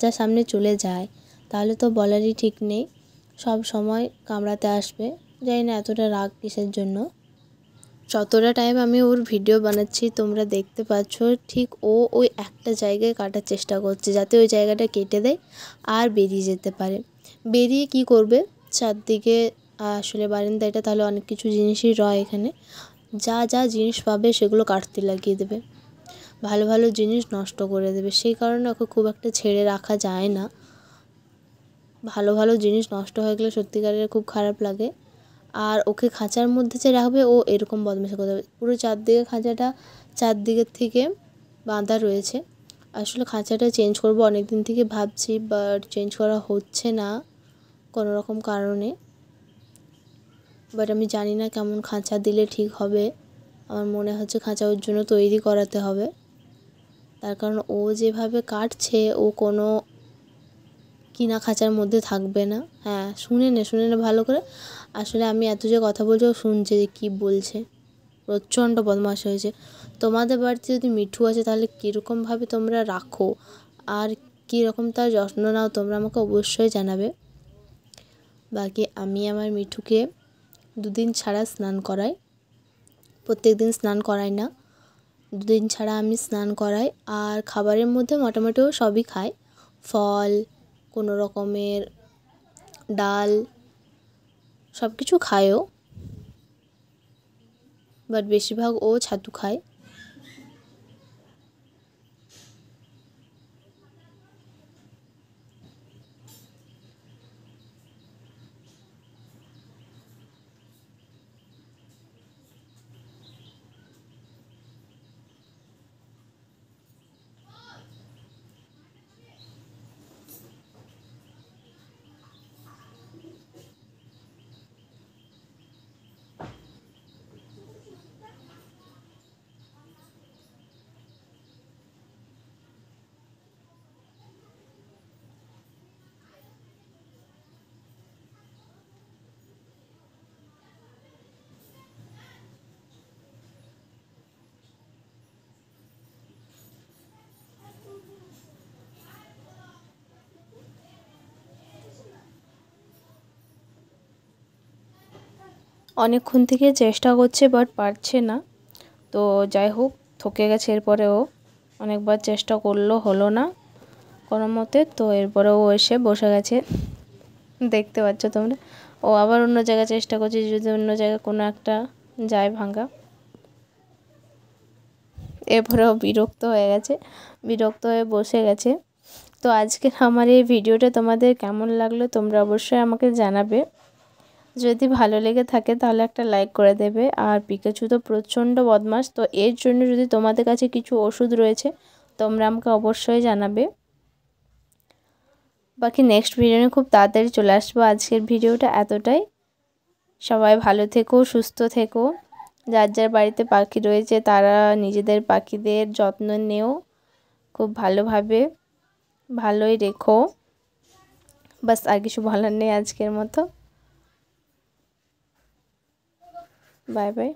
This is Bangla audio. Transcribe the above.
খাঁচার সামনে চলে যায় তাহলে তো বলারই ঠিক নেই, সব সময় কামড়াতে আসবে। জানি না এতটা রাগ কিসের জন্য। যতটা টাইম আমি ওর ভিডিও বানাচ্ছি তোমরা দেখতে পাচ্ছ, ঠিক ও ওই একটা জায়গায় কাটার চেষ্টা করছে যাতে ওই জায়গাটা কেটে দেয় আর বেরিয়ে যেতে পারে। বেরিয়ে কি করবে, চারদিকে আসলে বারান্দা এটা, তাহলে অনেক কিছু জিনিসই রয় এখানে, যা যা জিনিস পাবে সেগুলো কাটতে লাগিয়ে দেবে, ভালো ভালো জিনিস নষ্ট করে দেবে। সেই কারণে ওকে খুব একটা ছেড়ে রাখা যায় না। ভালো ভালো জিনিস নষ্ট হয়ে গেলে সত্যিকারের খুব খারাপ লাগে। আর ওকে খাঁচার মধ্যে যে রাখবে ও এরকম বদমাইশি করতে হবে। পুরো চারদিকে খাঁচাটা চারদিকের থেকে বাঁধা রয়েছে। আসলে খাঁচাটা চেঞ্জ করব অনেক দিন থেকে ভাবছি, বাট চেঞ্জ করা হচ্ছে না কোনো রকম কারণে। বাট আমি জানি না কেমন খাঁচা দিলে ঠিক হবে। আমার মনে হচ্ছে খাঁচা ওর জন্য তৈরি করাতে হবে, তার কারণ ও যেভাবে কাটছে ও কোনো কিনা খাঁচার মধ্যে থাকবে না। হ্যাঁ, শুনে নে ভালো করে। আসলে আমি এত যে কথা বলছি ও শুনছে যে কী বলছে। প্রচণ্ড বদমাশ হয়েছে। তোমাদের বাড়িতে যদি মিঠু আছে তাহলে কীরকমভাবে তোমরা রাখো আর কীরকম তার যত্ন নাও তোমরা আমাকে অবশ্যই জানাবে। বাকি আমি আমার মিঠুকে 2 দিন ছাড়া স্নান করাই, প্রত্যেক দিন স্নান করাই না, 2 দিন ছাড়া আমি স্নান করাই। আর খাবারের মধ্যে মোটামুটি ও সবই খায়, ফল, কোনো রকমের ডাল, সব কিছু খায় ও, বাট বেশিরভাগ ও ছাতু খায়। অনেকক্ষণ থেকে চেষ্টা করছে বাট পারছে না। তো যাই হোক, থকে গেছে। এরপরে ও অনেকবার চেষ্টা করলো, হলো না কোনো মতে। তো এরপরে ও এসে বসে গেছে, দেখতে পাচ্ছ তোমরা। ও আবার অন্য জায়গায় চেষ্টা করছে, যদি অন্য জায়গায় কোনো একটা যায় ভাঙা। এরপরে ও বিরক্ত হয়ে গেছে, বিরক্ত হয়ে বসে গেছে। তো আজকের আমার এই ভিডিওটা তোমাদের কেমন লাগলো তোমরা অবশ্যই আমাকে জানাবে। যদি ভালো লেগে থাকে তাহলে একটা লাইক করে দেবে। আর পিকাচু তো প্রচণ্ড বদমাশ, তো এর জন্য যদি তোমাদের কাছে কিছু ওষুধ রয়েছে তোমরা আমাকে অবশ্যই জানাবে। বাকি নেক্সট ভিডিও নিয়ে খুব তাড়াতাড়ি চলে আসবো। আজকের ভিডিওটা এতটাই। সবাই ভালো থেকো, সুস্থ থেকো। যার যার বাড়িতে পাখি রয়েছে তারা নিজেদের পাখিদের যত্ন নেও খুব ভালোভাবে, ভালোই রেখো। বাস, আর কিছু বলার নেই আজকের মতো। Bye bye.